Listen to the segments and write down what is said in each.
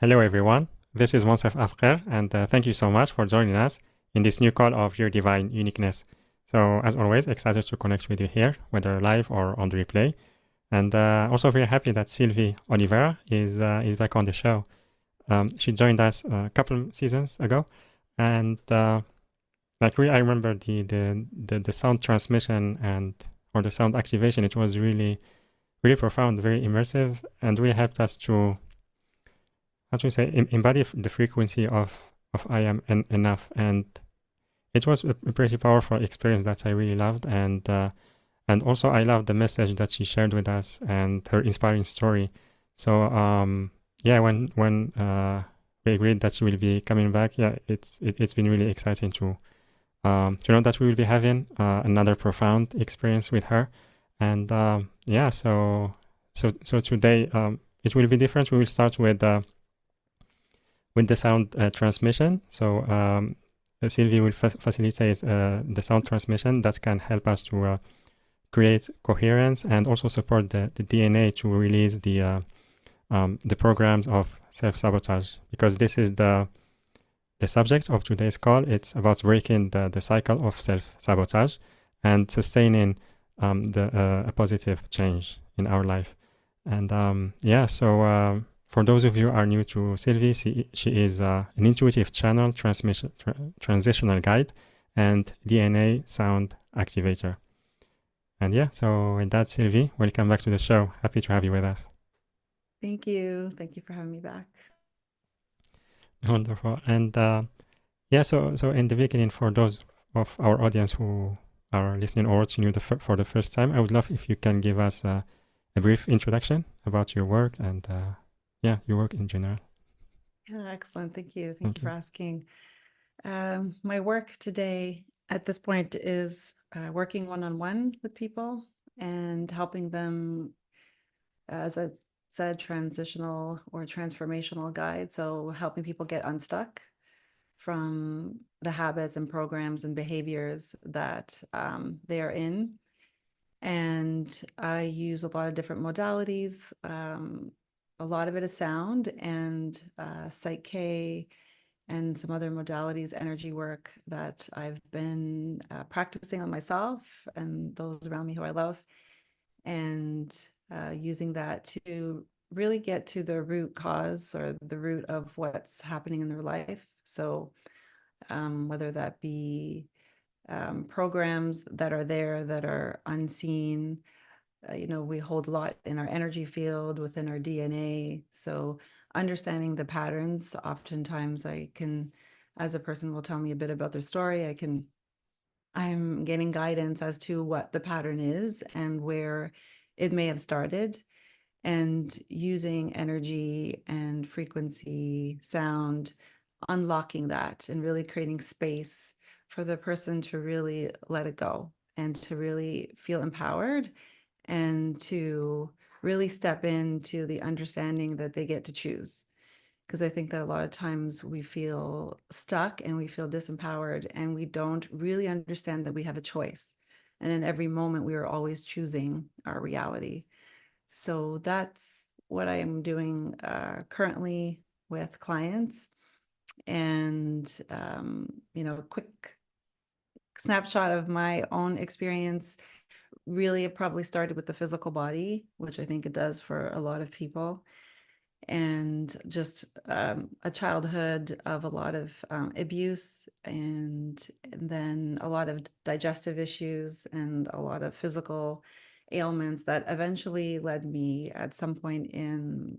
Hello, everyone. This is Monsef Afker, and thank you so much for joining us in this new call of Your Divine Uniqueness. So, as always, excited to connect with you here, whether live or on the replay. And also very happy that Sylvie Oliveira is back on the show. She joined us a couple seasons ago, and I remember the sound transmission and or the sound activation. It was really profound, very immersive, and really helped us to how to say embody the frequency of I am enough, and it was a pretty powerful experience that I really loved, and also I loved the message that she shared with us and her inspiring story. So yeah, when we agreed that she will be coming back, yeah, it's been really exciting to know that we will be having another profound experience with her, and yeah, so today it will be different. We will start with the sound transmission. So Sylvie will facilitate the sound transmission that can help us to create coherence and also support the DNA to release the programs of self-sabotage, because this is the subject of today's call. It's about breaking the cycle of self-sabotage and sustaining a positive change in our life. And yeah, so for those of you who are new to Sylvie, she is an intuitive channel transitional guide and DNA Sound Activator. And yeah, so with that, Sylvie, welcome back to the show. Happy to have you with us. Thank you. Thank you for having me back. Wonderful. And yeah, so in the beginning, for those of our audience who are listening or watching you for the first time, I would love if you can give us a brief introduction about your work and yeah, your work in general. Yeah, excellent. Thank you. Thank Thank you for you. asking. My work today at this point is working one-on-one with people and helping them, as I said, transitional or transformational guide. So helping people get unstuck from the habits and programs and behaviors that they are in. And I use a lot of different modalities. A lot of it is sound and Psych-K and some other modalities, energy work that I've been practicing on myself and those around me who I love, and using that to really get to the root cause or the root of what's happening in their life. So whether that be programs that are there that are unseen. We hold a lot in our energy field within our DNA. So understanding the patterns, oftentimes I can, as a person will tell me a bit about their story, I'm getting guidance as to what the pattern is and where it may have started, and using energy and frequency, sound, unlocking that and really creating space for the person to really let it go and to really feel empowered and to really step into the understanding that they get to choose. Because I think that a lot of times we feel stuck and we feel disempowered and we don't really understand that we have a choice. And in every moment, we are always choosing our reality. So that's what I am doing currently with clients. And, a quick snapshot of my own experience. Really, it probably started with the physical body, which I think it does for a lot of people, and just a childhood of a lot of abuse, and then a lot of digestive issues and a lot of physical ailments that eventually led me at some point in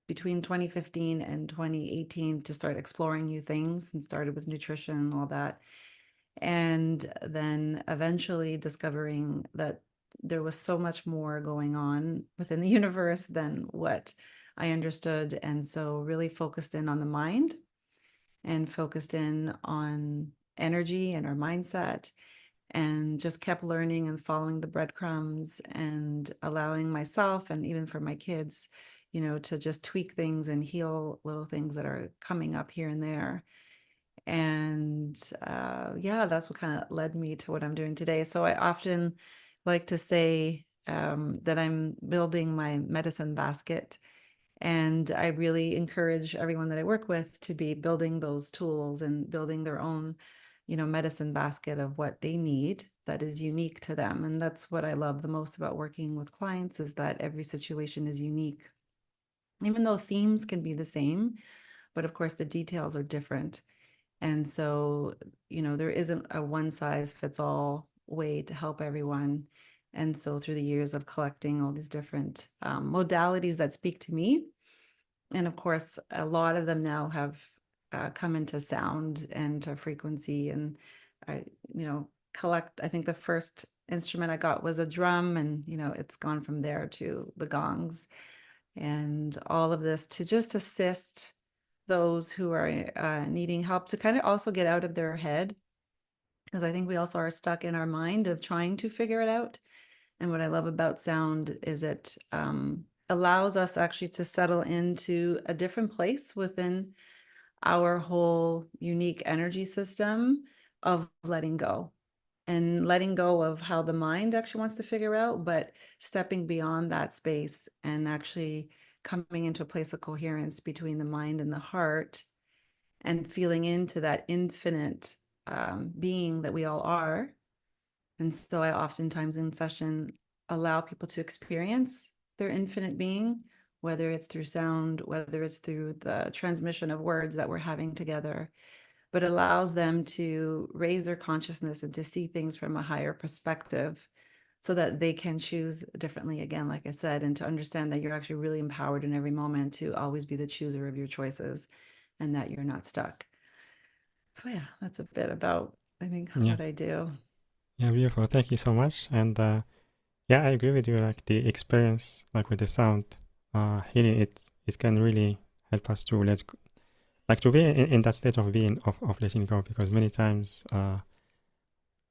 between 2015 and 2018 to start exploring new things, and started with nutrition and all that. And then eventually discovering that there was so much more going on within the universe than what I understood. And so really focused in on the mind and focused in on energy and our mindset, and just kept learning and following the breadcrumbs and allowing myself and even for my kids, to just tweak things and heal little things that are coming up here and there. And yeah, that's what kind of led me to what I'm doing today. So I often like to say that I'm building my medicine basket, And I really encourage everyone that I work with to be building those tools and building their own, medicine basket of what they need that is unique to them. And that's what I love the most about working with clients, is that every situation is unique, even though themes can be the same, but of course the details are different. And so, there isn't a one size fits all way to help everyone. And so through the years of collecting all these different modalities that speak to me, and of course, a lot of them now have come into sound and to frequency. And I, collect, I think the first instrument I got was a drum, and, it's gone from there to the gongs and all of this to just assist those who are needing help to kind of also get out of their head. Because I think we also are stuck in our mind of trying to figure it out. And what I love about sound is it allows us actually to settle into a different place within our whole unique energy system of letting go, and letting go of how the mind actually wants to figure out, but stepping beyond that space and actually coming into a place of coherence between the mind and the heart, and feeling into that infinite being that we all are. And so I oftentimes in session allow people to experience their infinite being, whether it's through sound, whether it's through the transmission of words that we're having together, but allows them to raise their consciousness and to see things from a higher perspective so that they can choose differently again, like I said, and to understand that you're actually really empowered in every moment to always be the chooser of your choices and that you're not stuck. So yeah, that's a bit about, I think, Yeah. what I do. Yeah, beautiful. Thank you so much. And yeah, I agree with you. Like the experience, like with the sound, healing it can really help us to like to be in that state of being of letting go, because many times,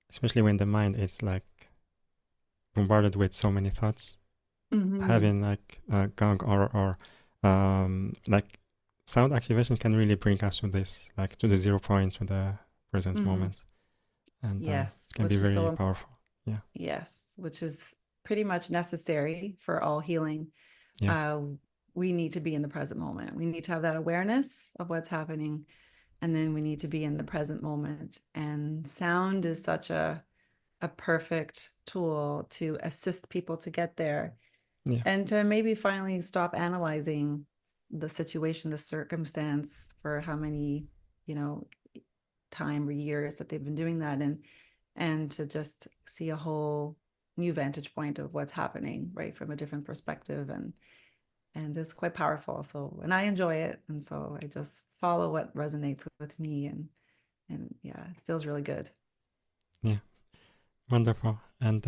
especially when the mind is like bombarded with so many thoughts, Mm-hmm. having like a gong or like sound activation can really bring us to this, like to the 0 point, to the present Mm-hmm. moment, and Yes, it can be which is very so, powerful. Yeah, yes, which is pretty much necessary for all healing. yeah, Uh, we need to be in the present moment. We need to have that awareness of what's happening, and then we need to be in the present moment. And sound is such a perfect tool to assist people to get there, yeah, and to maybe finally stop analyzing the situation, the circumstance for how many, you know, time or years that they've been doing that, and to just see a whole new vantage point of what's happening, right, from a different perspective. And it's quite powerful. So, and I enjoy it. And so I just follow what resonates with me, and yeah, it feels really good. yeah. Wonderful. And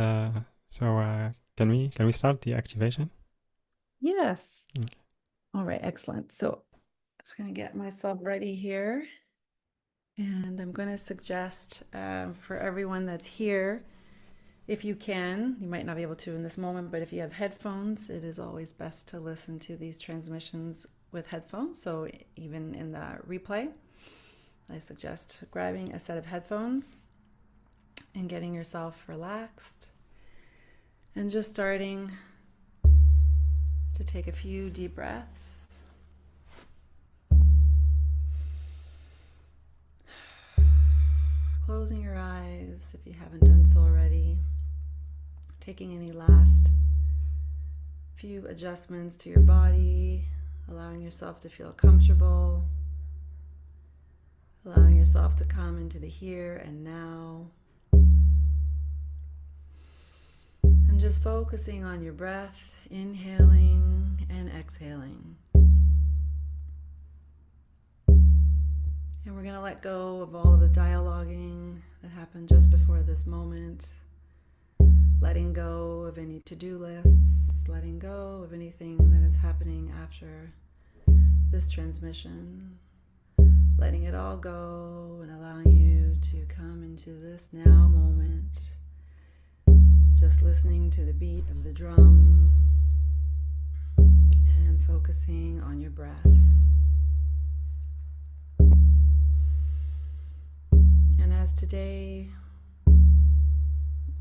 so, can we start the activation? Yes. Okay. All right, excellent. So I'm just going to get myself ready here. And I'm going to suggest for everyone that's here, if you can, you might not be able to in this moment, but if you have headphones, it is always best to listen to these transmissions with headphones. So even in the replay, I suggest grabbing a set of headphones and getting yourself relaxed, and just starting to take a few deep breaths. Closing your eyes if you haven't done so already. Taking any last few adjustments to your body, allowing yourself to feel comfortable, allowing yourself to come into the here and now, and just focusing on your breath, inhaling and exhaling. And we're going to let go of all of the dialoguing that happened just before this moment, letting go of any to-do lists, letting go of anything that is happening after this transmission, letting it all go and allowing you to come into this now moment, just listening to the beat of the drum and focusing on your breath. And as today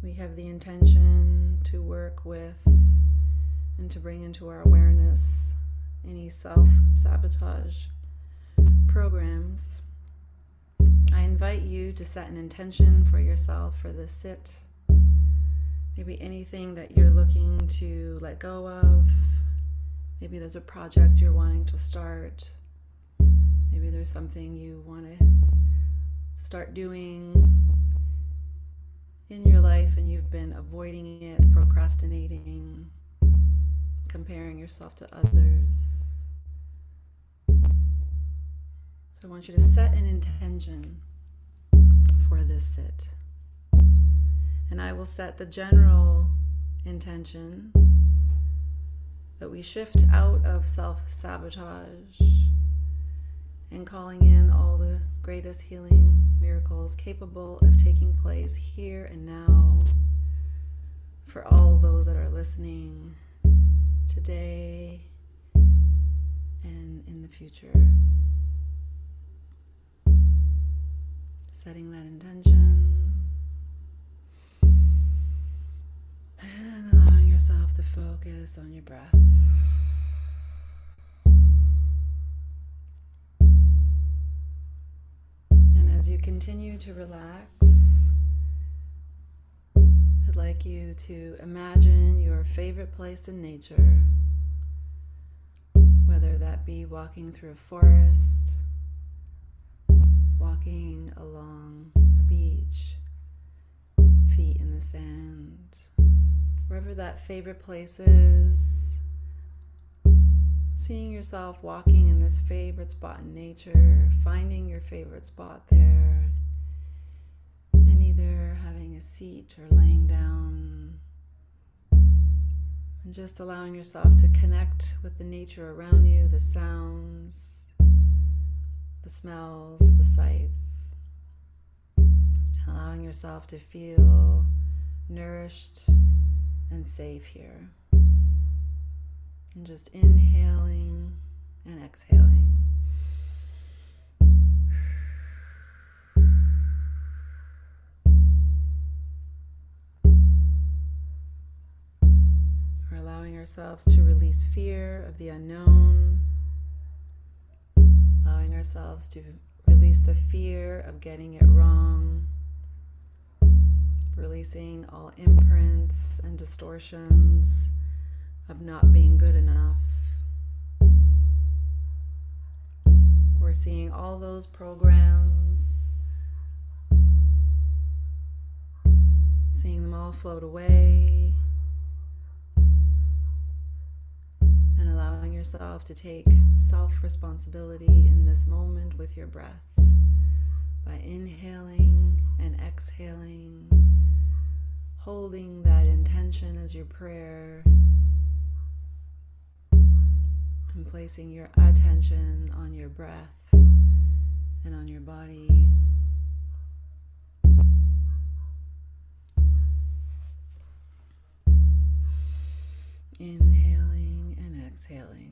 we have the intention to work with and to bring into our awareness any self-sabotage programs, I invite you to set an intention for yourself for this sit. Maybe anything that you're looking to let go of. Maybe there's a project you're wanting to start. Maybe there's something you want to start doing in your life and you've been avoiding it, procrastinating, comparing yourself to others. So I want you to set an intention for this sit. And I will set the general intention that we shift out of self-sabotage and calling in all the greatest healing miracles capable of taking place here and now for all those that are listening today and in the future. Setting that intention and allowing yourself to focus on your breath. And as you continue to relax, I'd like you to imagine your favorite place in nature, whether that be walking through a forest, walking along a beach, feet in the sand, wherever that favorite place is, seeing yourself walking in this favorite spot in nature, finding your favorite spot there, and either having a seat or laying down, and just allowing yourself to connect with the nature around you, the sounds, the smells, the sights, allowing yourself to feel nourished and safe here. And just inhaling and exhaling. We're allowing ourselves to release fear of the unknown, allowing ourselves to release the fear of getting it wrong, releasing all imprints and distortions of not being good enough. We're seeing all those programs, seeing them all float away, and allowing yourself to take self-responsibility in this moment with your breath by inhaling and exhaling, holding that intention as your prayer, and placing your attention on your breath and on your body. Inhaling and exhaling.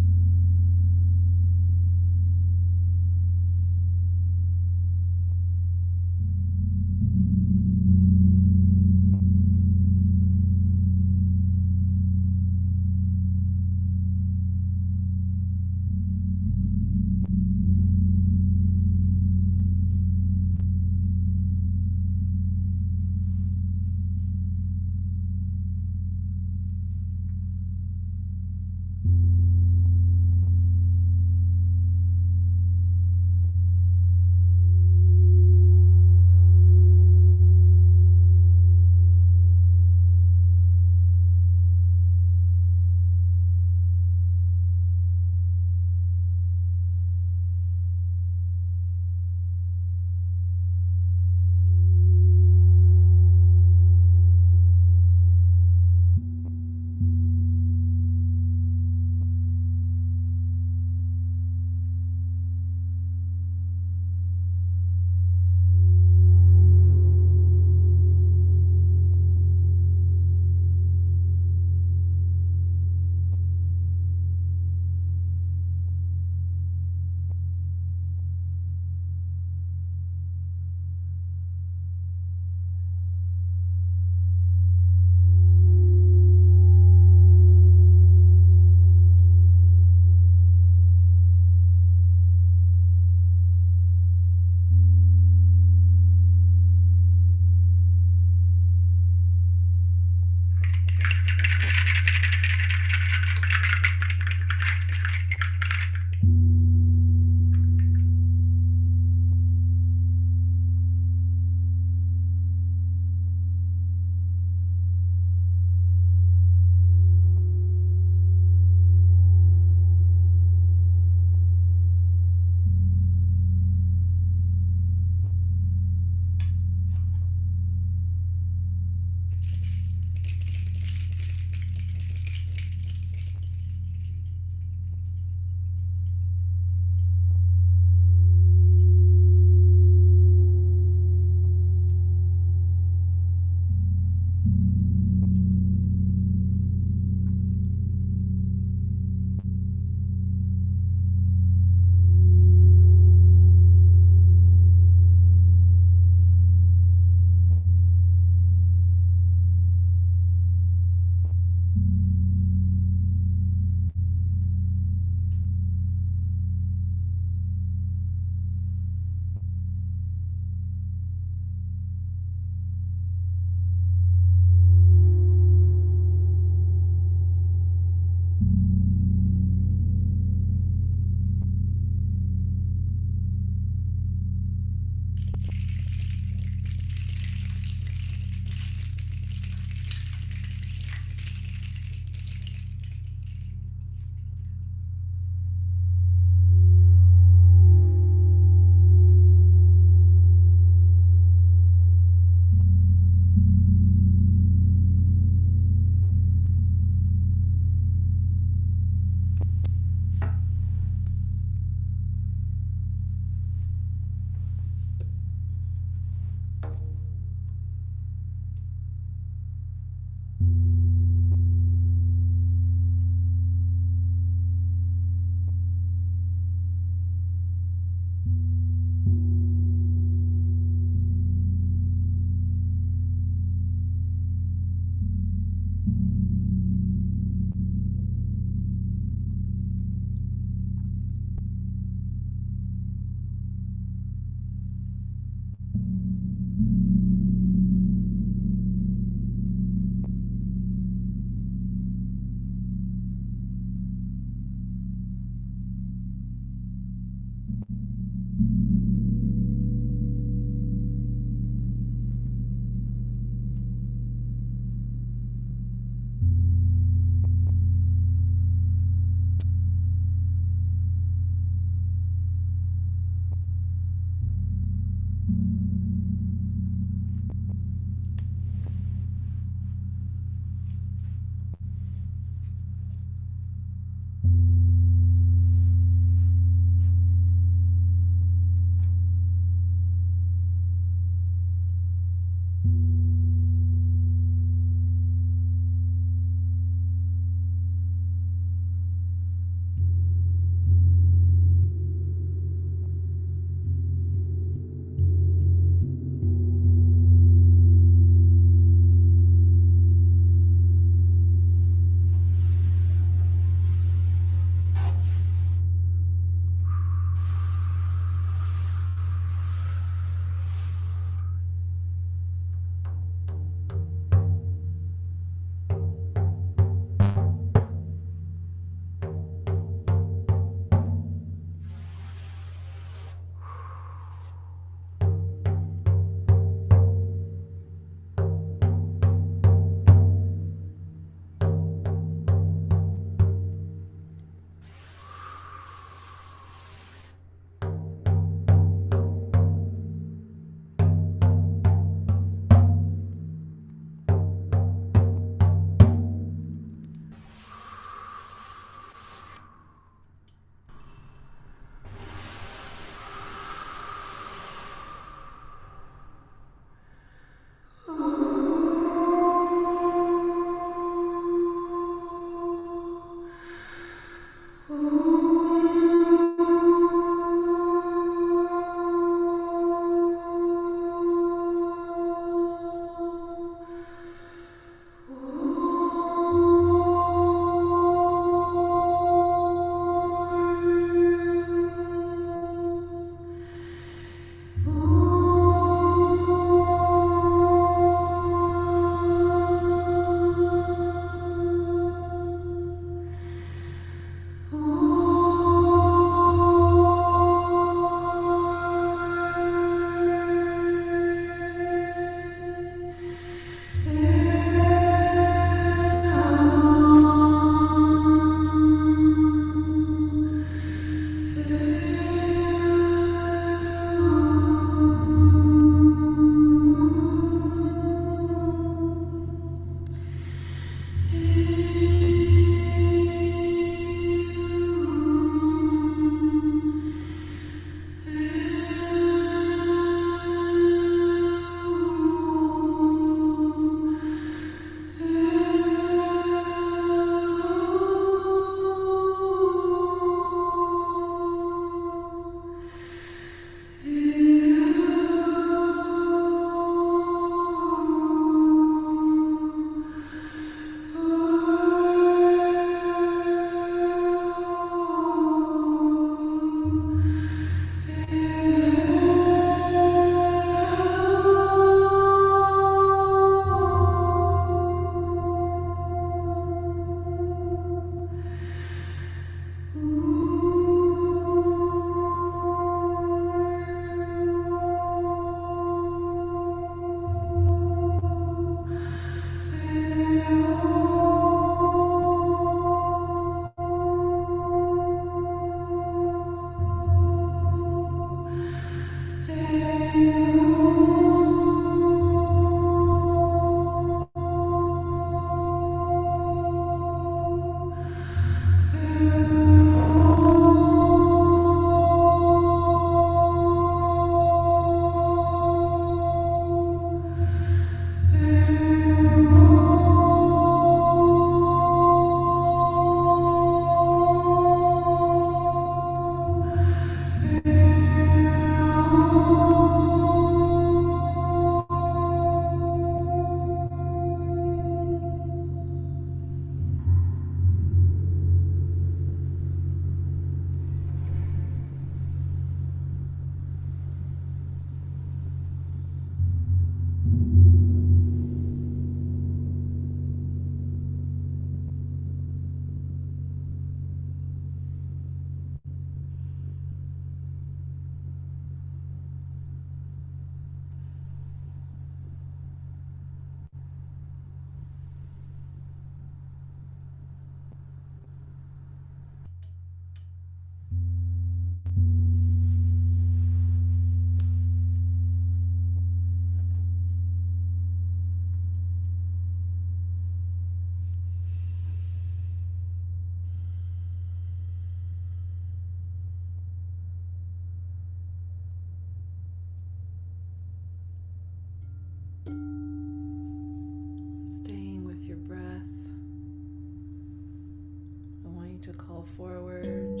forward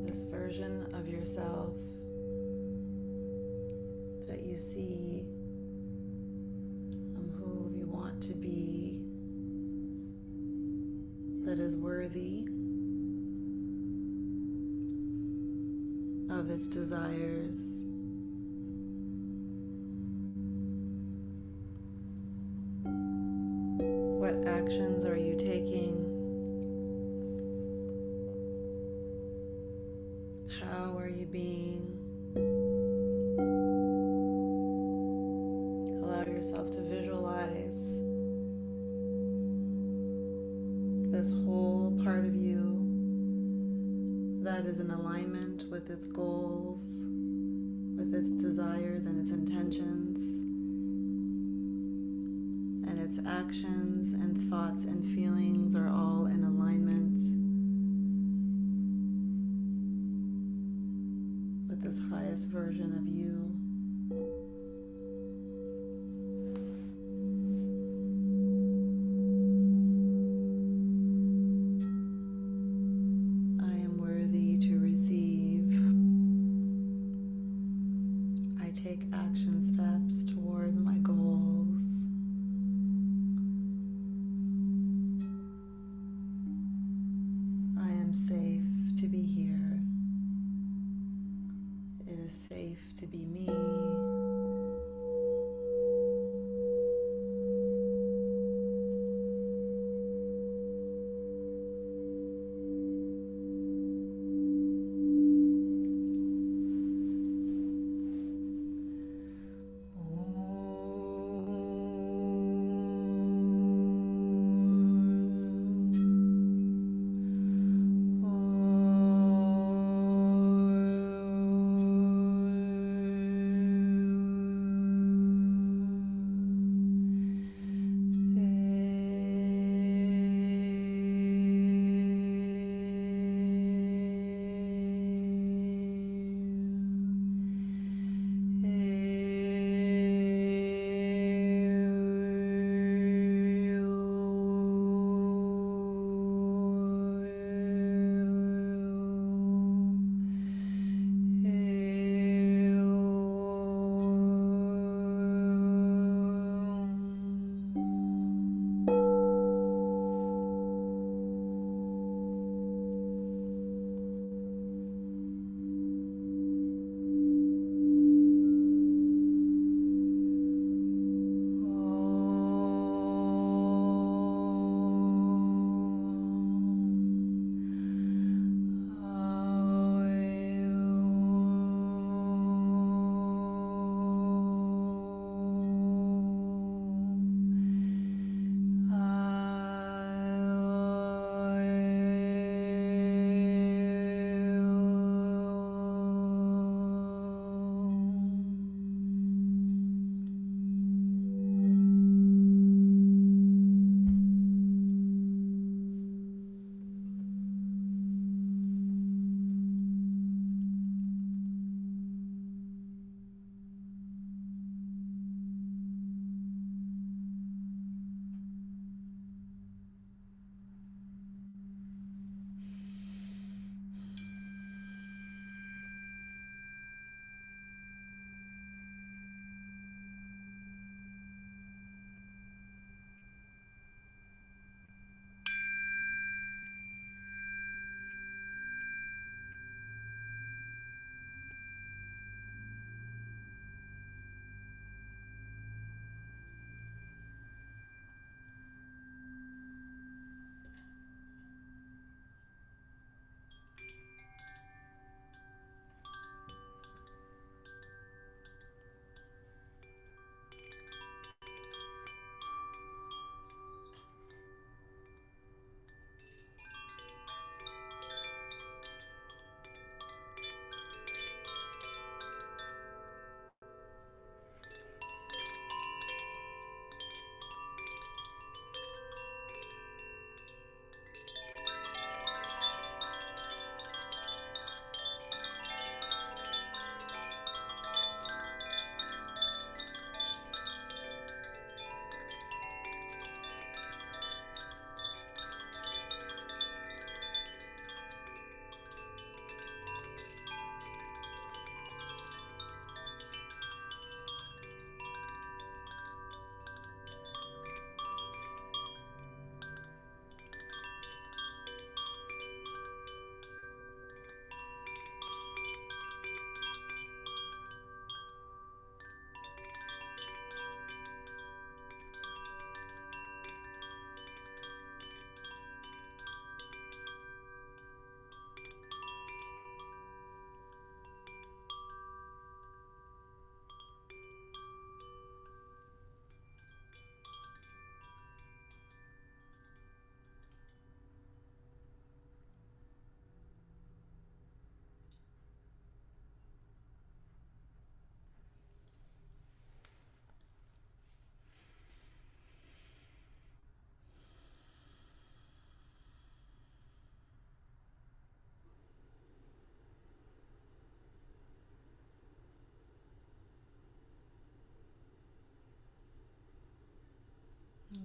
this version of yourself that you see, who you want to be, that is worthy of its desires. What actions are you taking? How are you being? Allow yourself to visualize this whole part of you that is in alignment with its goals, with its desires and its intentions, and its actions and thoughts and feelings are all in alignment with this highest version of you. I am worthy to receive. I take action steps towards my goals. I am safe to be here. It is safe to be me.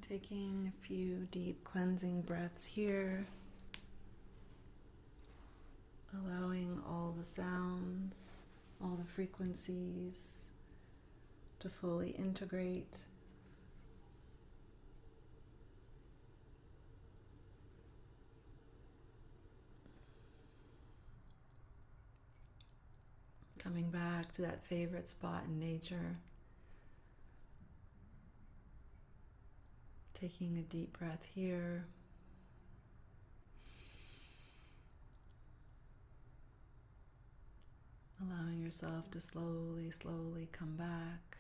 Taking a few deep cleansing breaths here, allowing all the sounds, all the frequencies to fully integrate. Coming back to that favorite spot in nature. Taking a deep breath here. Allowing yourself to slowly, slowly come back.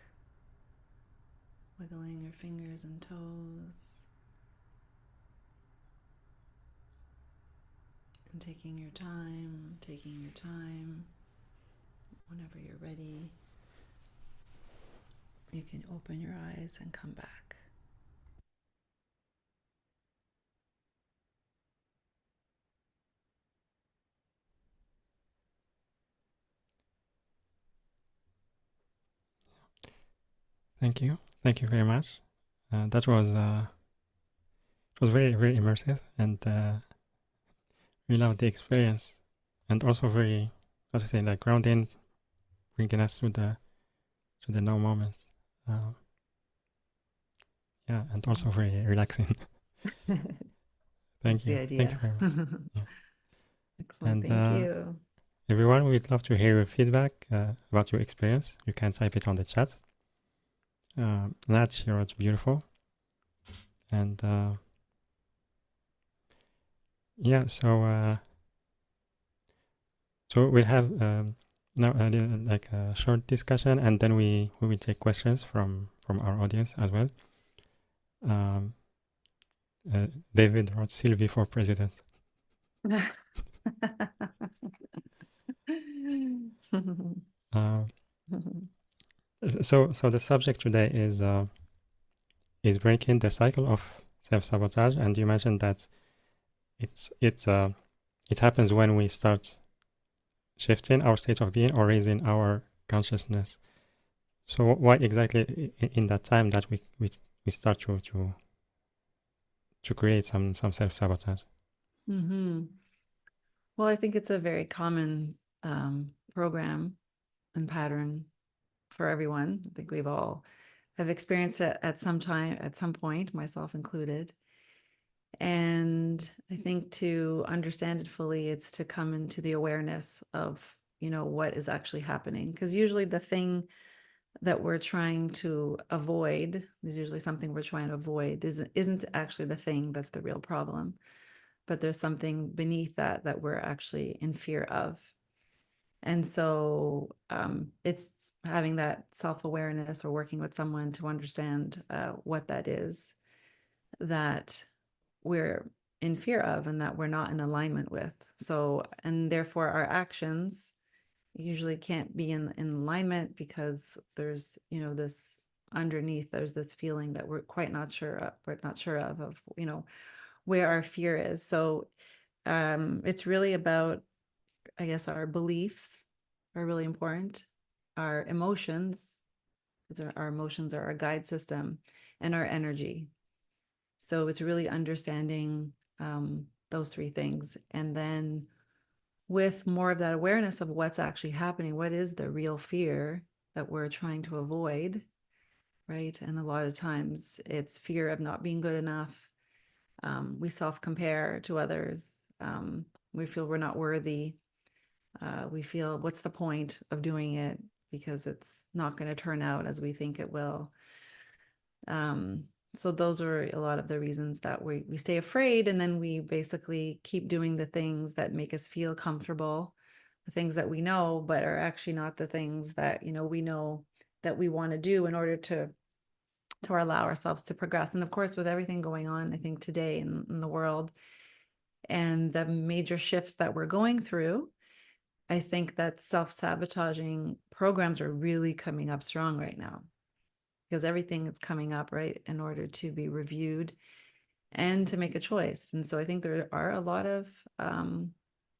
Wiggling your fingers and toes. And taking your time. Whenever you're ready, you can open your eyes and come back. Thank you. Thank you very much. That was it was very, very immersive, and we loved the experience, and also very, how to say, like grounding, bringing us to the now moments. Yeah, and also very relaxing. That's Thank the you. Thank you idea. very much. Yeah. Excellent. And Thank you. everyone, we'd love to hear your feedback about your experience. You can type it on the chat. Nat, you're beautiful. And yeah, so we'll have now like a short discussion, and then we will take questions from our audience as well. David wrote Sylvie for president. So the subject today is breaking the cycle of self-sabotage, and you mentioned that it happens when we start shifting our state of being or raising our consciousness. So why exactly in that time that we start to create some self-sabotage? Mm-hmm. Well, I think it's a very common program and pattern for everyone. I think we've all have experienced it at some time, at some point, myself included. And I think to understand it fully, it's to come into the awareness of, what is actually happening. Because usually the thing that we're trying to avoid, there's usually something we're trying to avoid, isn't actually the thing that's the real problem. But there's something beneath that we're actually in fear of. And so it's having that self-awareness or working with someone to understand what that is that we're in fear of and that we're not in alignment with. So, and therefore our actions usually can't be in alignment because there's, this underneath, there's this feeling that we're not sure of, where our fear is. So it's really about, I guess, our beliefs are really important. Our emotions, our emotions are our guide system, and our energy. So it's really understanding those three things. And then with more of that awareness of what's actually happening, what is the real fear that we're trying to avoid, right? And a lot of times it's fear of not being good enough. We self-compare to others. We feel we're not worthy. We feel, what's the point of doing it? Because it's not going to turn out as we think it will. So those are a lot of the reasons that we stay afraid, and then we basically keep doing the things that make us feel comfortable, the things that we know, but are actually not the things that, we know that we want to do in order to allow ourselves to progress. And of course, with everything going on, I think today in the world and the major shifts that we're going through, I think that self-sabotaging programs are really coming up strong right now, because everything is coming up, right, in order to be reviewed and to make a choice. And so I think there are a lot of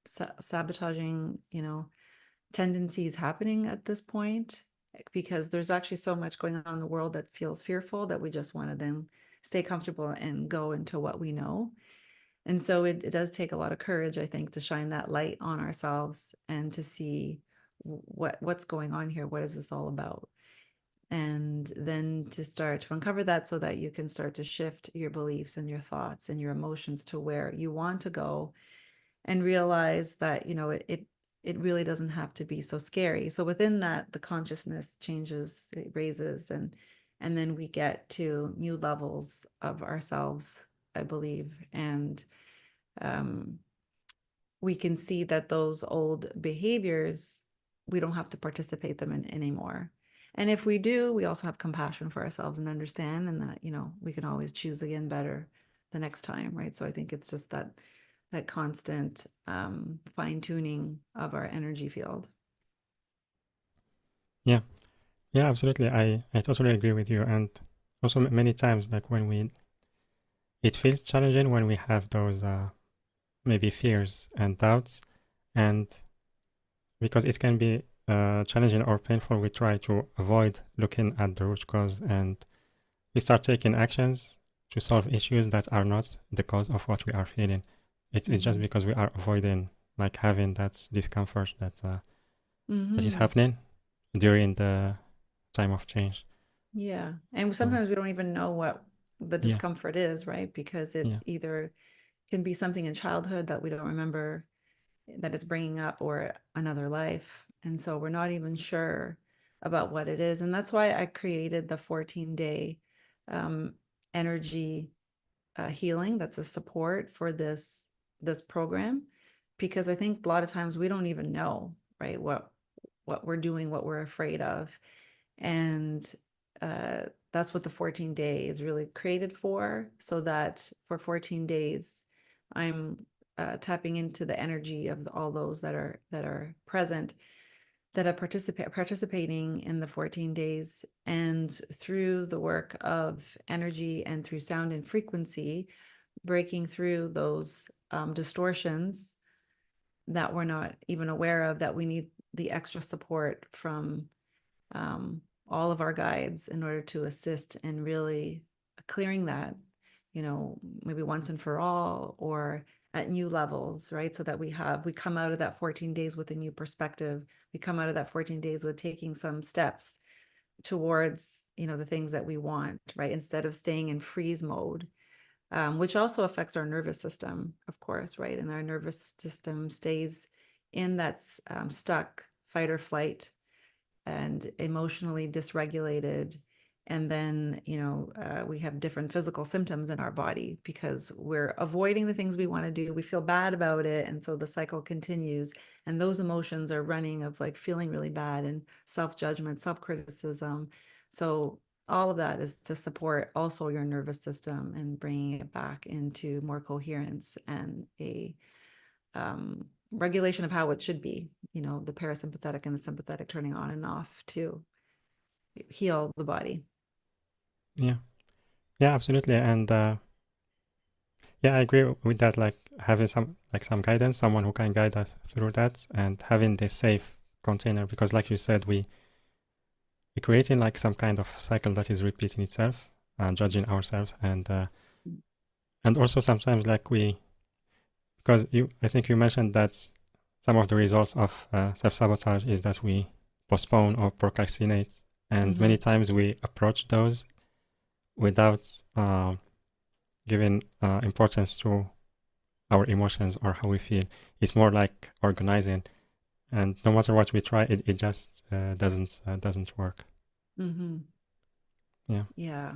sabotaging, tendencies happening at this point, because there's actually so much going on in the world that feels fearful that we just want to then stay comfortable and go into what we know. And so it does take a lot of courage, I think, to shine that light on ourselves and to see what's going on here. What is this all about? And then to start to uncover that so that you can start to shift your beliefs and your thoughts and your emotions to where you want to go, and realize that, it really doesn't have to be so scary. So within that, the consciousness changes, it raises, and then we get to new levels of ourselves, I believe. And um, we can see that those old behaviors, we don't have to participate them in anymore. And if we do, we also have compassion for ourselves and understand, and that, we can always choose again better the next time, right? So I think it's just that constant fine tuning of our energy field. Yeah, yeah, absolutely. I totally agree with you. And also many times, like it feels challenging when we have those maybe fears and doubts, and because it can be challenging or painful, we try to avoid looking at the root cause, and we start taking actions to solve issues that are not the cause of what we are feeling. It's just because we are avoiding like having that discomfort that is happening during the time of change. Yeah. And So sometimes we don't even know what the yeah, discomfort is, right? Because it yeah, either can be something in childhood that we don't remember that it's bringing up, or another life. And so we're not even sure about what it is. And that's why I created the 14-day energy healing. That's a support for this program, because I think a lot of times we don't even know, right, what we're doing, what we're afraid of. And that's what the 14-day is really created for, so that for 14 days I'm tapping into the energy of all those that are present, that are participating in the 14 days. And through the work of energy and through sound and frequency, breaking through those distortions that we're not even aware of, that we need the extra support from um, all of our guides in order to assist in really clearing that, maybe once and for all, or at new levels, right? So that we come out of that 14 days with a new perspective. We come out of that 14 days with taking some steps towards, the things that we want, right? Instead of staying in freeze mode, which also affects our nervous system, of course, right? And our nervous system stays in that stuck fight or flight and emotionally dysregulated. And then, we have different physical symptoms in our body because we're avoiding the things we want to do. We feel bad about it. And so the cycle continues. And those emotions are running of like feeling really bad and self-judgment, self-criticism. So all of that is to support also your nervous system and bringing it back into more coherence and a regulation of how it should be, the parasympathetic and the sympathetic turning on and off to heal the body. yeah, yeah, absolutely. And yeah, I agree with that. Like having some guidance, someone who can guide us through that, and having this safe container, because like you said, we creating like some kind of cycle that is repeating itself, and judging ourselves, and also sometimes like because I think you mentioned that some of the results of self-sabotage is that we postpone or procrastinate, and many times we approach those without giving importance to our emotions or how we feel. It's more like organizing, and no matter what we try, it just doesn't work. Mm-hmm. Yeah, Yeah.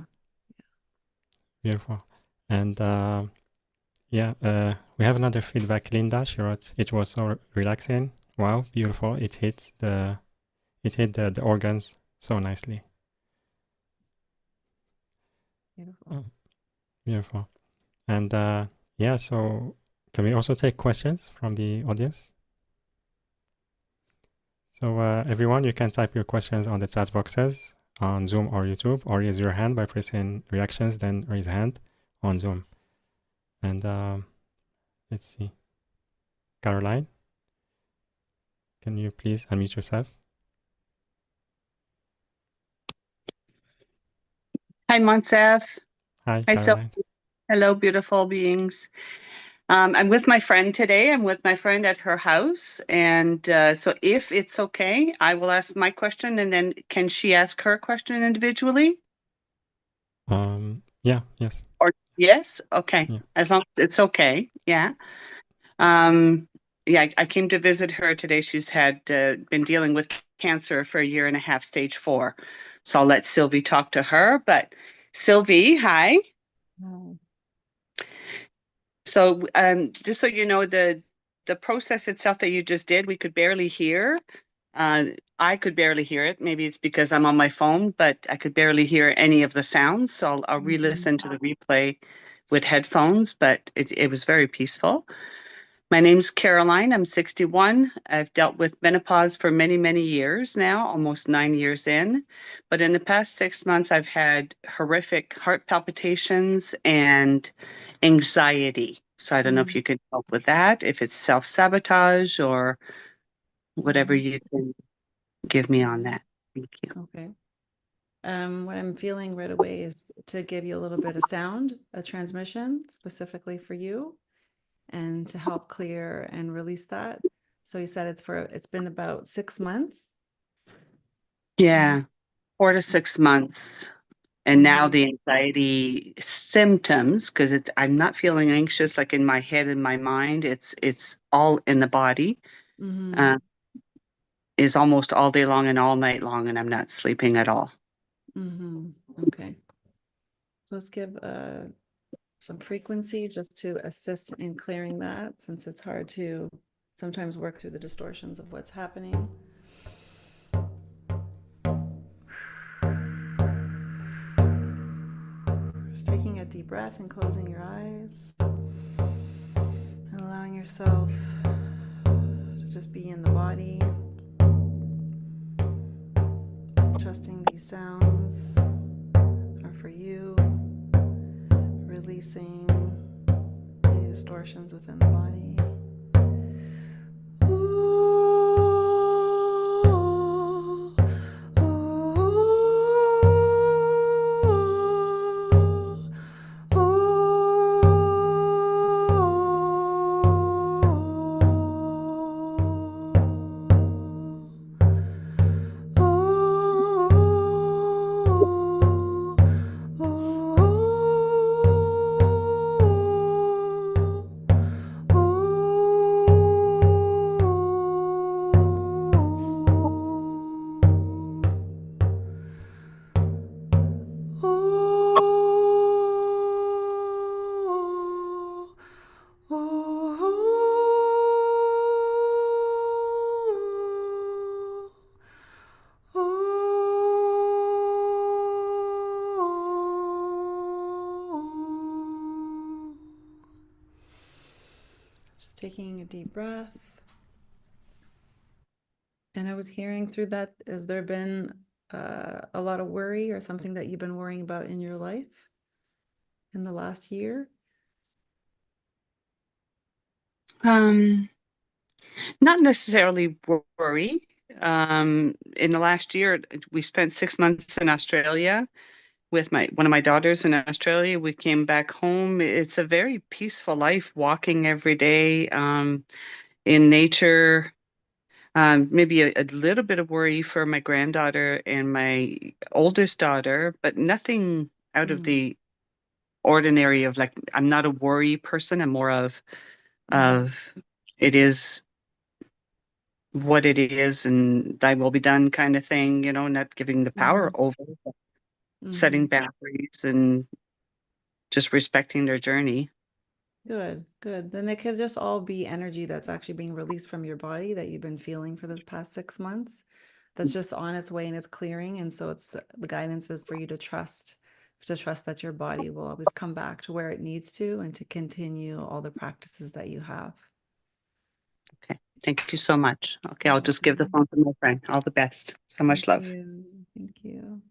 beautiful. And yeah, we have another feedback. Linda, she wrote, "It was so relaxing. Wow, beautiful. It hit the organs so nicely." Beautiful. Oh, beautiful. And yeah, so can we also take questions from the audience? So everyone, you can type your questions on the chat boxes on Zoom or YouTube, or raise your hand by pressing reactions, then raise hand on Zoom. And let's see. Caroline, can you please unmute yourself? Hi, Monsef. Hi, Hi, Caroline. hello, beautiful beings. I'm with my friend today. I'm with my friend at her house. And so, if it's okay, I will ask my question and then can she ask her question individually? Yeah, yes, Or yes? Okay. yeah. As long as it's okay. Yeah. Um, yeah, I came to visit her today. She's had been dealing with cancer for a year and a half, stage 4. So, I'll let Sylvie talk to her. But Sylvie, hi. Wow. So, just so you know, the process itself that you just did, we could barely hear. Uh, I could barely hear it. Maybe it's because I'm on my phone, but I could barely hear any of the sounds. So I'll Mhm. re-listen to the replay with headphones, but it was very peaceful. My name's Caroline. I'm 61. I've dealt with menopause for many, many years now, almost 9 years in. But in the past 6 months, I've had horrific heart palpitations and anxiety. So I don't know if Mhm. you could help with that, if it's self-sabotage or whatever Mhm. you can give me on Mhm. that. Thank you. Okay. What I'm feeling right away is to give you a little bit of sound, a transmission specifically for you, and to help clear and release that. So you said it's been about 6 months. Yeah, 4 to 6 months. And now Mm-hmm. the anxiety symptoms, because I'm not feeling anxious like in my head and my mind. It's all in the body. Mm-hmm. Uh, is almost all day long and all night long, and I'm not sleeping at all. Mm-hmm. Okay. So let's give some frequency just to assist in clearing that, since it's hard to sometimes work through the distortions of what's happening. Just taking a deep breath and closing your eyes and allowing yourself to just be in the body, trusting these sounds are for you, releasing any distortions within the body. Just taking a deep breath. And I was hearing through that, has there been a lot of worry or something that you've been worrying about in your life in the last year? Um, Not necessarily worry. In the last year, we spent 6 months in Australia with my one of my daughters in Australia. We came back home. It's a very peaceful life, walking every day, in nature. Maybe a little bit of worry for my granddaughter and my oldest daughter, but nothing out of Mm, the ordinary of like I'm not a worry person. I'm more mm, of it is what it is and thy will be done kind of thing, not giving the power mm, over, but setting mm. boundaries and just respecting their journey. Good, good. Then it could just all be energy that's actually being released from your body that you've been feeling for the past 6 months. That's just on its way and it's clearing. And so it's the guidance is for you to trust that your body will always come back to where it needs to and to continue all the practices that you have. Okay. Thank you so much. Okay, You're I'll just give the welcome. phone to my friend. All the best. So much Thank love. you. Thank you.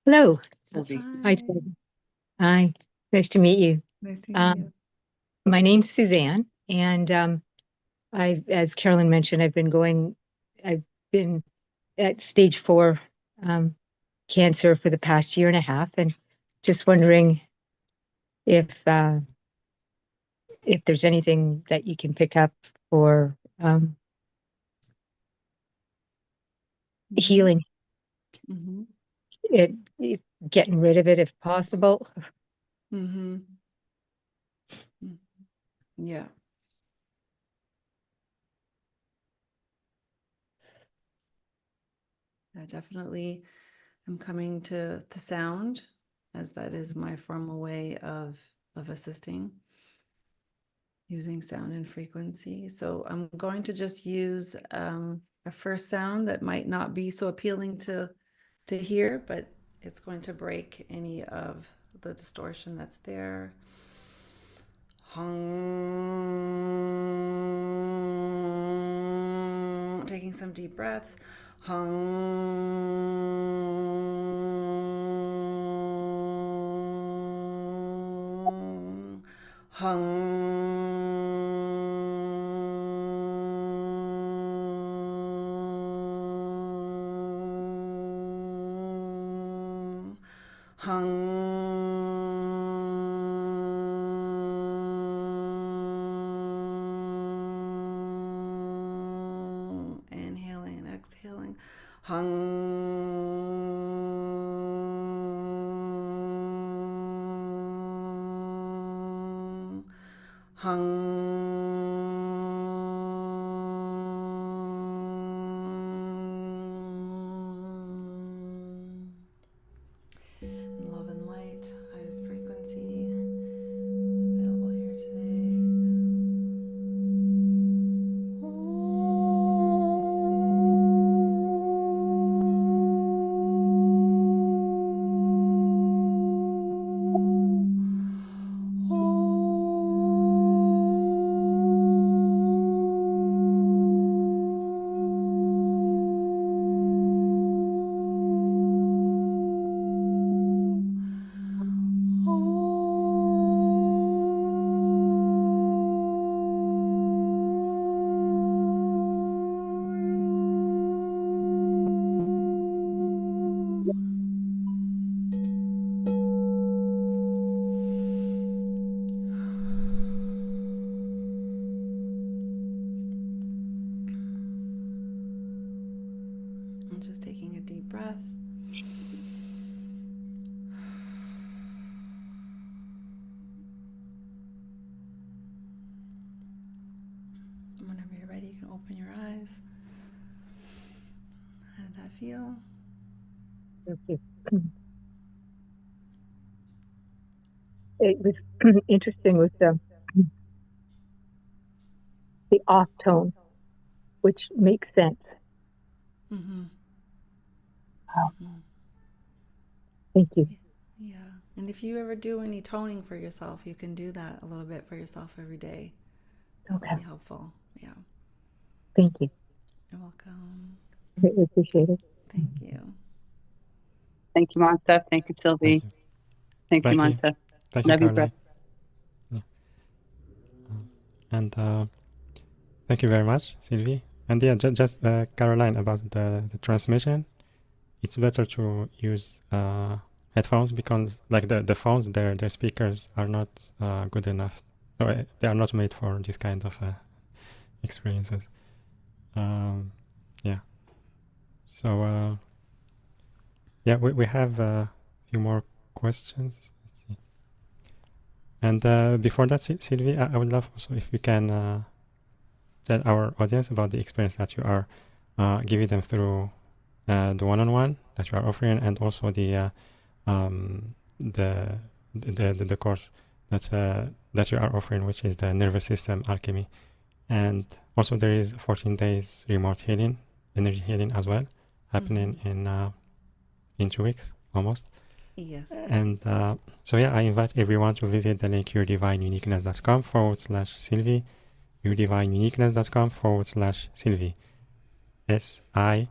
Hello. Sylvie. Hi, Hi. Sylvie. Hi. Nice to meet you. Nice to meet Um, you. my name's Suzanne, and as Carolyn mentioned, I've been at stage 4 cancer for the past year and a half, and just wondering if there's anything that you can pick up for healing Mm-hmm. it, getting rid of it if possible. Mm-hmm. Yeah. I definitely am coming to the sound, as that is my formal way of assisting, using sound and frequency. So I'm going to just use a first sound that might not be so appealing to hear, but it's going to break any of the distortion that's there. Hung. Taking some deep breaths. Hung. Hung. Inhaling and exhaling. Hung. Hung. Love and light, highest frequency, available here today. I'm just taking a deep breath. Whenever you're ready, you can open your eyes. How did that feel? Okay. It was interesting with the off tone, which makes sense. Mm-hmm. Thank you. Yeah. And if you ever do any toning for yourself, you can do that a little bit for yourself every day. That would be helpful. Yeah. Thank you. You're welcome. I appreciate it. Thank you. Thank you, Montha. Thank you, Sylvie. Thank you, Montha. Thank you, Love you, Caroline. Yeah. And thank you very much, Sylvie. And yeah, just Caroline, about the transmission. It's better to use headphones because, like, the phones, their speakers are not good enough. So they are not made for this kind of experiences. Yeah. So yeah, we have a few more questions. Let's see. And before that, Sylvie, I would love also if you can tell our audience about the experience that you are giving them through the one-on-one that you are offering, and also the course that you are offering, which is the nervous system alchemy. And also there is 14 days remote healing, energy healing as well, happening in 2 weeks almost. Yes. And so yeah, I invite everyone to visit the link yourdivineuniqueness.com/Sylvie, yourdivineuniqueness.com/Sylvie. SYLVIE.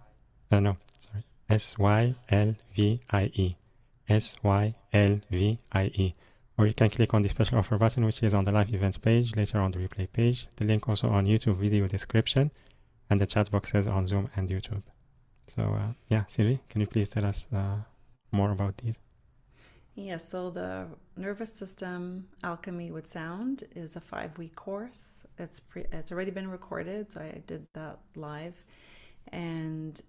SYLVIE. Or you can click on the special offer button, which is on the live events page, later on the replay page. The link also on YouTube video description, and the chat boxes on Zoom and YouTube. So yeah, Sylvie, can you please tell us more about these? Yeah, so the nervous system alchemy with sound is a 5-week course. It's already been recorded, so I did that live. And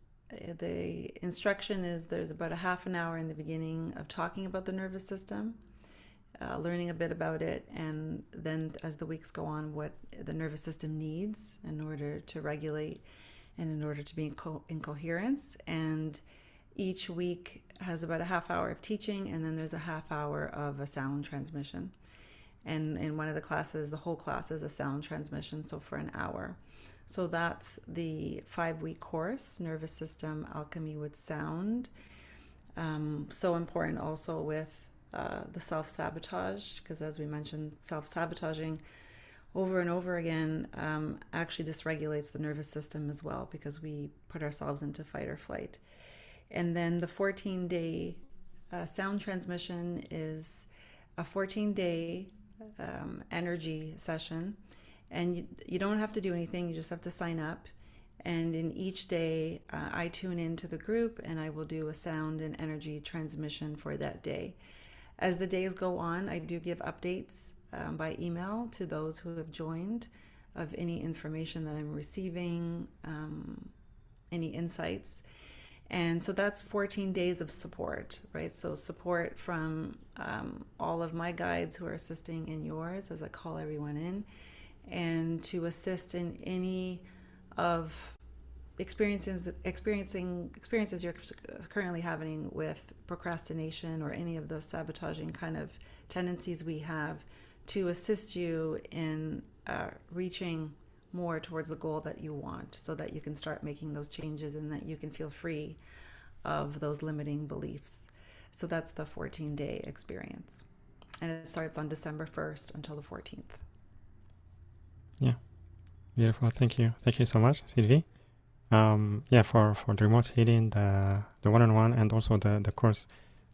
the instruction is there's about a half an hour in the beginning of talking about the nervous system, learning a bit about it, and then as the weeks go on, what the nervous system needs in order to regulate and in order to be in coherence. And each week has about a half hour of teaching, and then there's a half hour of a sound transmission. And in one of the classes, the whole class is a sound transmission, so for an hour. So that's the 5-week course, Nervous System Alchemy with Sound. So important also with the self-sabotage, because as we mentioned, self-sabotaging over and over again actually dysregulates the nervous system as well, because we put ourselves into fight or flight. And then the 14-day sound transmission is a 14-day energy session. And you don't have to do anything, you just have to sign up. And in each day, I tune into the group and I will do a sound and energy transmission for that day. As the days go on, I do give updates by email to those who have joined of any information that I'm receiving, any insights. And so that's 14 days of support, right? So support from all of my guides who are assisting in yours as I call everyone in, and to assist in any of experiences you're currently having with procrastination or any of the sabotaging kind of tendencies we have, to assist you in reaching more towards the goal that you want, so that you can start making those changes and that you can feel free of those limiting beliefs. So that's the 14-day experience. And it starts on December 1st until the 14th. Yeah, beautiful. Thank you. Thank you so much, Sylvie. Yeah, for the remote healing, the one-on-one, and also the course,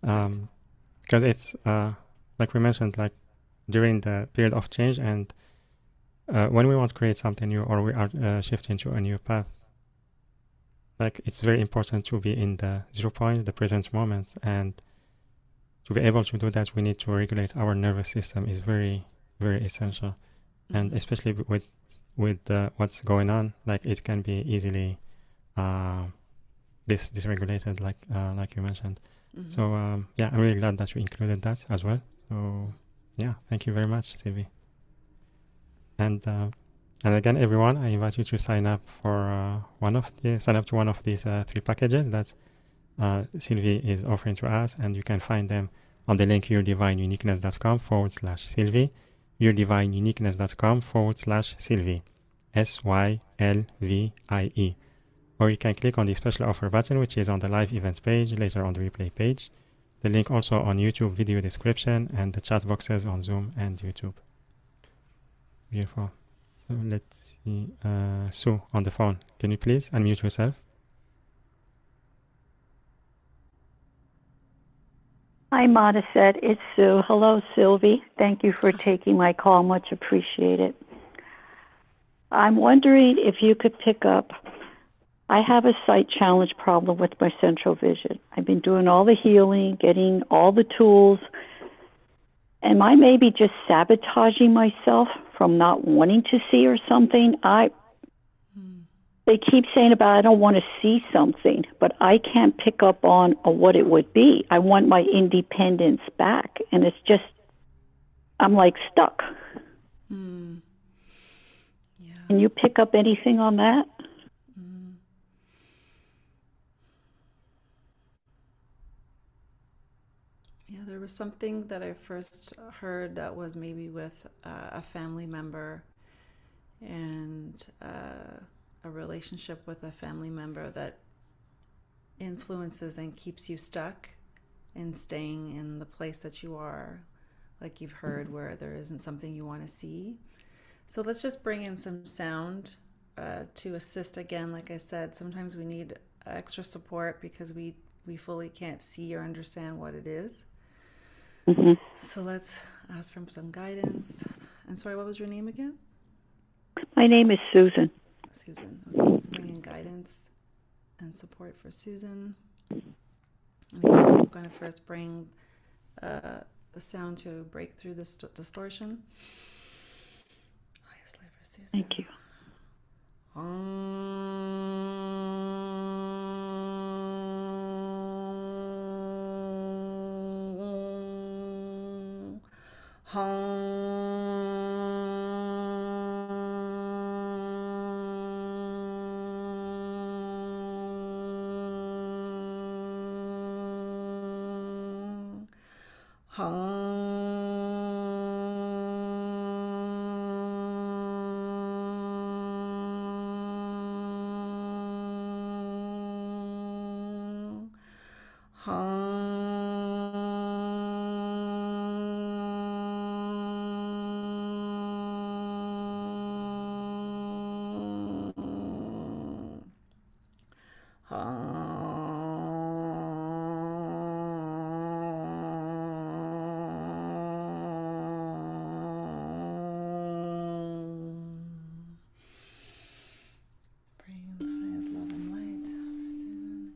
because it's like we mentioned, like during the period of change, and when we want to create something new, or we are shifting to a new path, like it's very important to be in the 0 point, the present moment, and to be able to do that, we need to regulate our nervous system. Is very, very essential. And especially with what's going on, like it can be easily dysregulated, like you mentioned. So yeah, I'm really glad that you included that as well. So yeah, thank you very much, Sylvie. And again, everyone, I invite you to sign up for sign up to one of these 3 packages that Sylvie is offering to us, and you can find them on the link yourdivineuniqueness.com/Sylvie. yourdivineuniqueness.com/Sylvie, SYLVIE. Or you can click on the special offer button, which is on the live events page, later on the replay page. The link also on YouTube video description, and the chat boxes on Zoom and YouTube. Beautiful. So let's see. Sue on the phone. Can you please unmute yourself? Hi, Modisette. It's Sue. Hello, Sylvie. Thank you for taking my call. Much appreciated. I'm wondering if you could pick up. I have a sight challenge problem with my central vision. I've been doing all the healing, getting all the tools. Am I maybe just sabotaging myself from not wanting to see or something? They keep saying about I don't want to see something, but I can't pick up on what it would be. I want my independence back, and it's just, I'm like stuck. Yeah. Can you pick up anything on that? Yeah, there was something that I first heard that was maybe with a family member, and a relationship with a family member that influences and keeps you stuck in staying in the place that you are, like you've heard, where there isn't something you want to see. So let's just bring in some sound to assist. Again, like I said, sometimes we need extra support because we fully can't see or understand what it is. So let's ask for some guidance. And sorry, what was your name again? My name is Susan. Susan. Okay, let's bring in guidance and support for Susan. And again, going to first bring the sound to break through this distortion. Highest light for Susan. Thank you. Bring the highest love and light for Susan.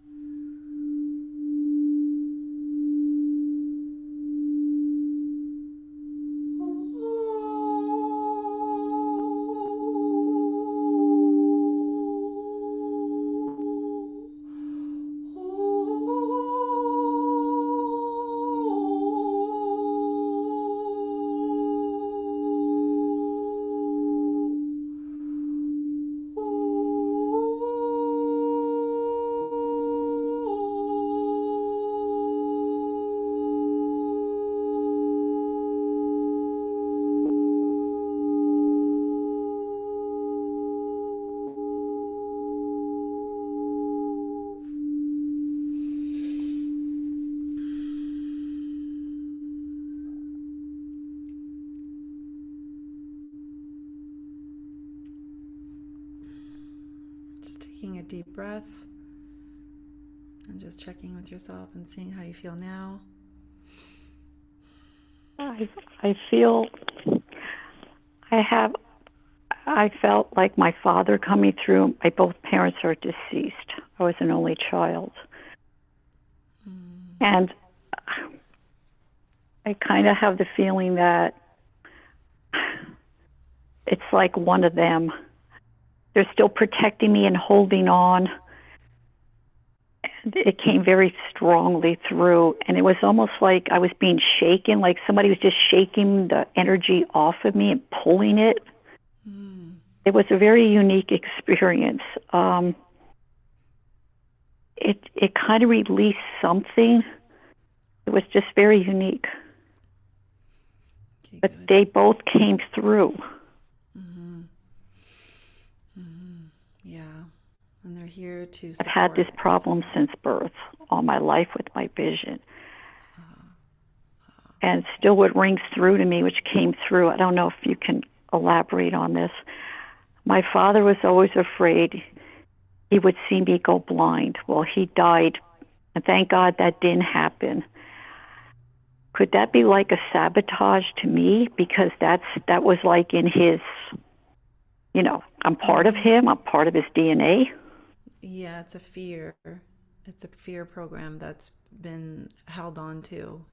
Just taking a deep breath and just checking with yourself and seeing how you feel now. I feel I felt like my father coming through. My both parents are deceased. I was an only child. And I kind of have the feeling that it's like one of them. They're still protecting me and holding on. And it came very strongly through. And it was almost like I was being shaken, like somebody was just shaking the energy off of me and pulling it. It was a very unique experience. It kind of released something. It was just very unique. Okay, But good. they both came through. Yeah. And they're here to I've support. had this problem since birth, all my life with my vision. And still what rings through to me, which came through, I don't know if you can elaborate on this. My father was always afraid he would see me go blind. Well, he died, and thank God that didn't happen. Could that be like a sabotage to me? Because that was like in his, I'm part of him, I'm part of his DNA. Yeah, it's a fear. It's a fear program that's been held on to.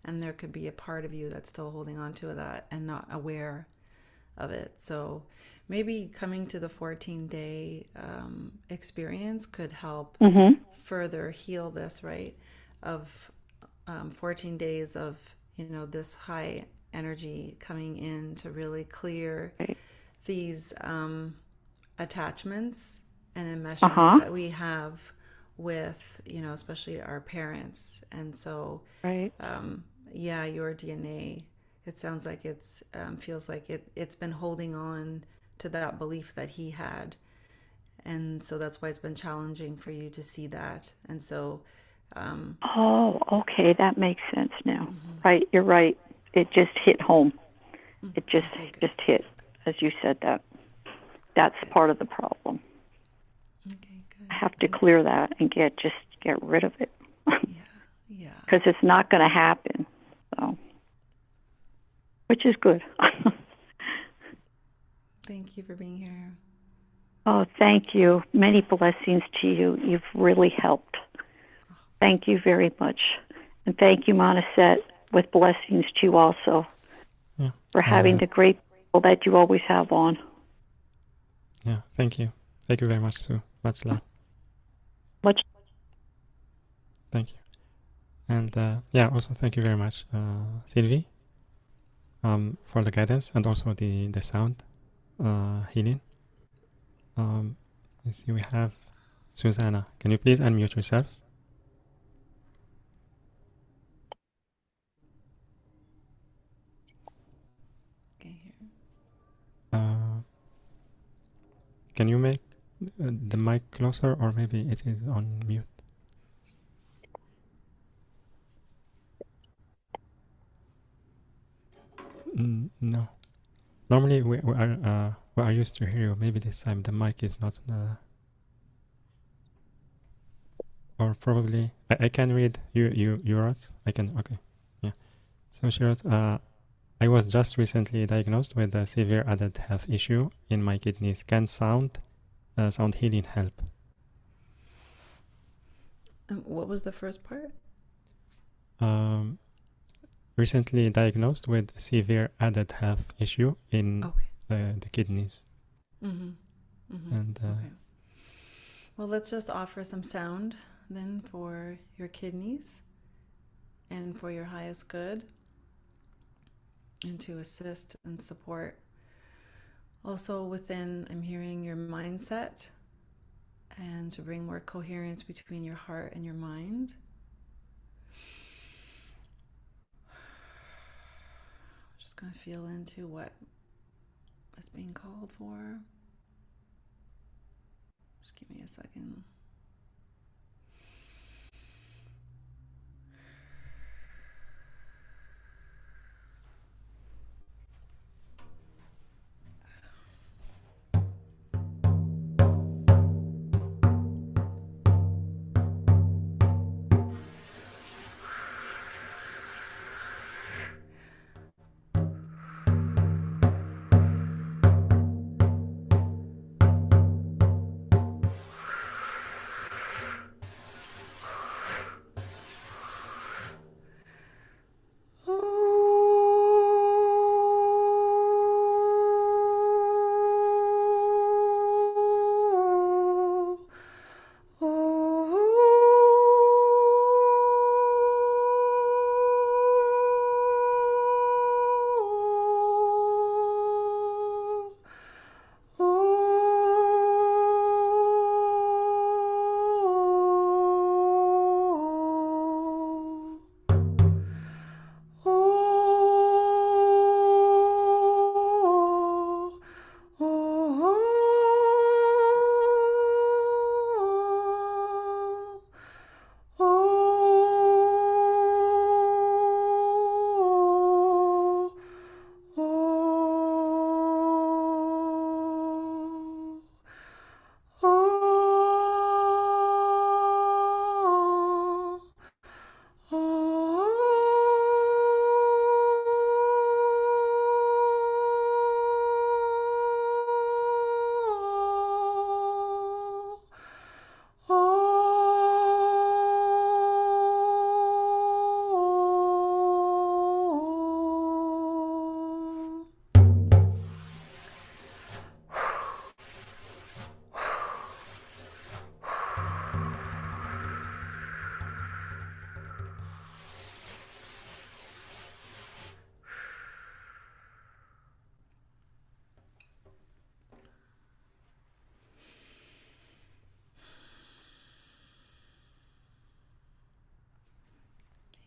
And there could be a part of you that's still holding on to that and not aware of it. So maybe coming to the 14-day experience could help further heal this, right? Of 14 days of, this high energy coming in to really clear these attachments and enmeshments that we have with, especially our parents. And so, your DNA, it sounds like it's feels like it's been holding on to that belief that he had. And so that's why it's been challenging for you to see that. And so okay, that makes sense now. Right, you're right. It just hit home. It just hit, as you said that. That's part of the problem. Okay, good. I have to clear that and get rid of it. Yeah. Because it's not going to happen. So, which is good. Thank you for being here. Oh, thank you. Many blessings to you. You've really helped. Thank you very much. And thank you, Monisette, with blessings to you also Yeah. for having the great people that you always have on. Yeah. Thank you. Thank you very much, Sue. Much love. Much. Thank you. And yeah, also thank you very much, Sylvie, for the guidance and also the sound healing. Let's see, we have Susanna. Can you please unmute yourself? Okay, here. Can you make the mic closer, or maybe it is on mute? No. Normally we are used to hear you. Maybe this time the mic is not. Or probably I can read you wrote. I can, okay. Yeah. So she wrote, I was just recently diagnosed with a severe added health issue in my kidneys. Can sound healing help? What was the first part? Recently diagnosed with a severe added health issue in the kidneys. And okay. Well, let's just offer some sound then for your kidneys and for your highest good, and to assist and support. Also within, I'm hearing your mindset, and to bring more coherence between your heart and your mind. Just going to feel into what is being called for. Just give me a second.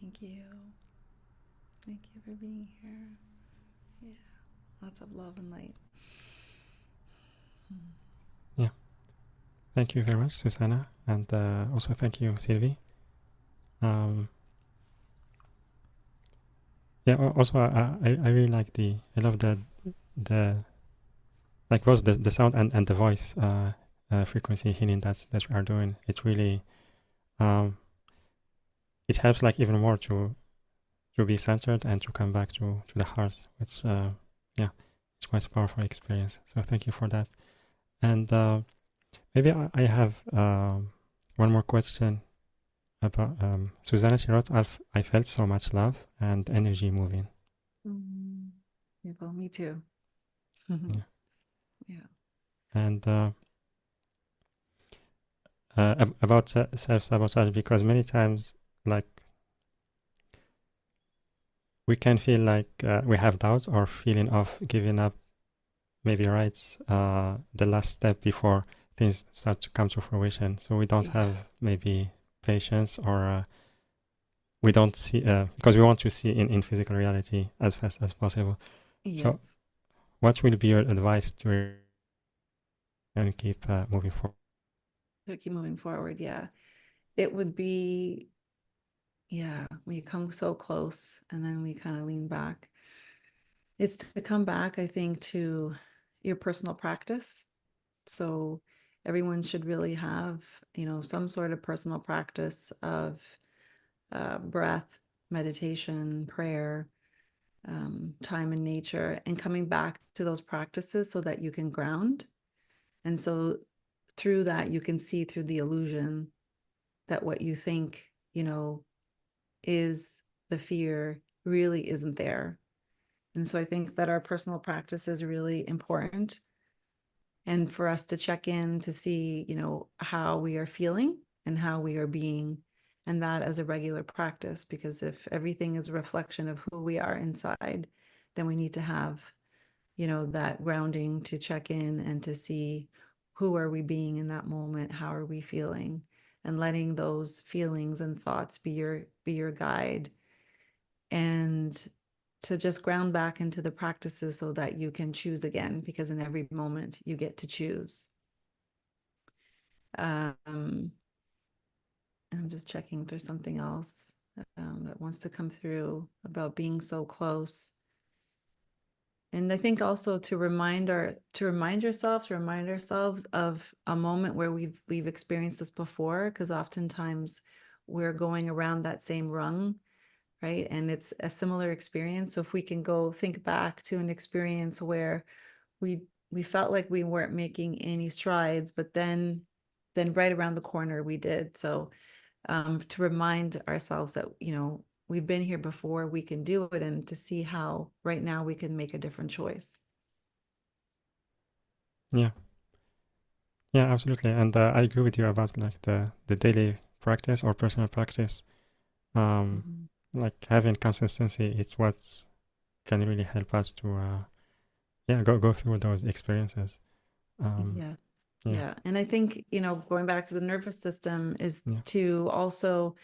Thank you. Thank you for being here. Yeah, lots of love and light. Yeah. Thank you very much, Susanna. And also thank you, Sylvie. Yeah, also I really like I love the like both the sound and the voice frequency healing that we are doing. It really it helps like even more to be centered and to come back to the heart, which yeah, it's quite a powerful experience. So thank you for that. And maybe I have one more question about Susanna, she wrote, I felt so much love and energy moving. Yeah, well, me too. Yeah. Yeah. And about self-sabotage, because many times, like, we can feel like we have doubt or feeling of giving up, maybe right the last step before things start to come to fruition. So we don't have maybe patience, or we don't see, because we want to see in physical reality as fast as possible. Yes. So what will be your advice to and keep moving forward? To keep moving forward, yeah. It would be, yeah, when you come so close and then we kind of lean back. It's to come back, I think, to your personal practice. So everyone should really have, some sort of personal practice of breath, meditation, prayer, time in nature, and coming back to those practices so that you can ground. And so through that, you can see through the illusion that what you think, is the fear really isn't there. And so I think that our personal practice is really important. And for us to check in to see, how we are feeling and how we are being, and that as a regular practice, because if everything is a reflection of who we are inside, then we need to have, that grounding to check in and to see who are we being in that moment, how are we feeling, and letting those feelings and thoughts be your guide, and to just ground back into the practices so that you can choose again, because in every moment you get to choose. And I'm just checking if there's something else that wants to come through about being so close. And I think also to remind ourselves of a moment where we've experienced this before, because oftentimes we're going around that same rung, right? And it's a similar experience. So if we can go think back to an experience where we felt like we weren't making any strides, but then right around the corner we did. So to remind ourselves that, we've been here before, we can do it, and to see how right now we can make a different choice. Yeah. Yeah, absolutely. And I agree with you about like the daily practice or personal practice. Like having consistency is what can really help us to go through those experiences. Yes. Yeah. Yeah. And I think, going back to the nervous system is Yeah. to also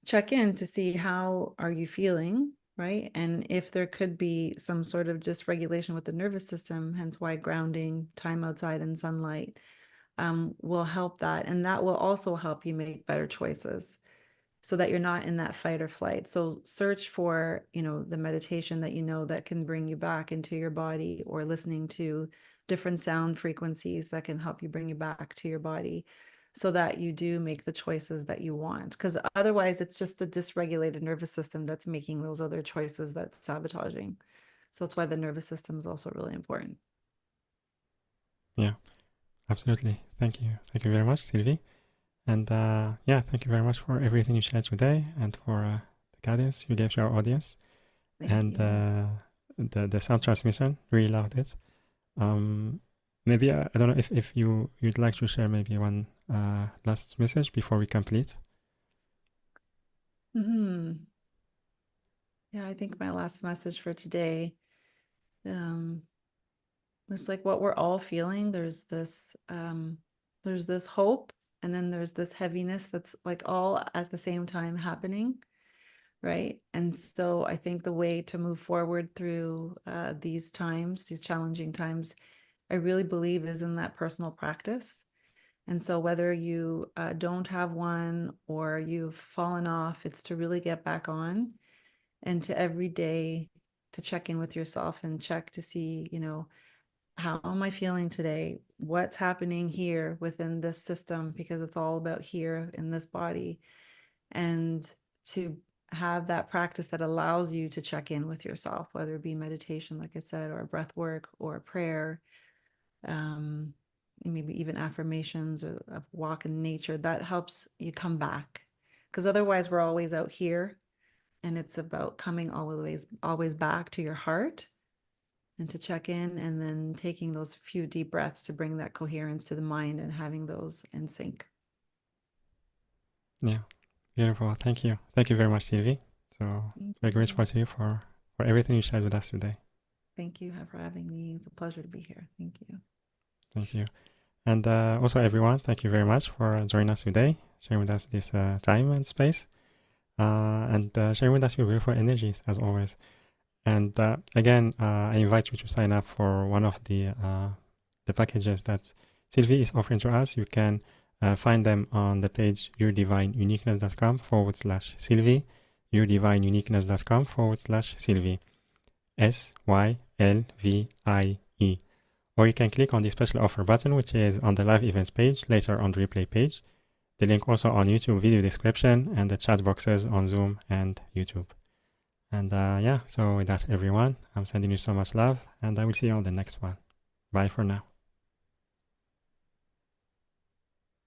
check in to see how are you feeling, right? And if there could be some sort of dysregulation with the nervous system, hence why grounding, time outside and sunlight will help that. And that will also help you make better choices so that you're not in that fight or flight. So search for, the meditation that can bring you back into your body, or listening to different sound frequencies that can help you bring you back to your body, so that you do make the choices that you want. Because otherwise it's just the dysregulated nervous system that's making those other choices that's sabotaging. So that's why the nervous system is also really important. Yeah, absolutely. Thank you. Thank you very much, Sylvie. And thank you very much for everything you shared today, and for the guidance you gave to our audience. Thank you. The sound transmission, really loved it. Maybe I don't know if you'd like to share maybe one last message before we complete. Yeah, I think my last message for today, it's like what we're all feeling. There's this hope, and then there's this heaviness that's like all at the same time happening, right? And so I think the way to move forward through these times, these challenging times, I really believe is in that personal practice. And so whether you don't have one or you've fallen off, it's to really get back on, and to every day to check in with yourself and check to see, how am I feeling today? What's happening here within this system? Because it's all about here in this body. And to have that practice that allows you to check in with yourself, whether it be meditation, like I said, or breath work, or prayer, maybe even affirmations, or a walk in nature, that helps you come back because otherwise we're always out here, and it's about coming always back to your heart and to check in, and then taking those few deep breaths to bring that coherence to the mind and having those in sync. Yeah, beautiful. Thank you. Thank you very much, Sylvie. So very grateful to you for everything you shared with us today. Thank you for having me. It's a pleasure to be here. Thank you. Thank you. And also everyone, thank you very much for joining us today, sharing with us this time and space, and sharing with us your beautiful energies as always. And again, I invite you to sign up for one of the packages that Sylvie is offering to us. You can find them on the page yourdivineuniqueness.com/Sylvie, yourdivineuniqueness.com/Sylvie, SYLVIE. Or you can click on the special offer button, which is on the live events page, later on the replay page. The link also on YouTube video description and the chat boxes on Zoom and YouTube. And yeah, so that's everyone. I'm sending you so much love, and I will see you on the next one. Bye for now.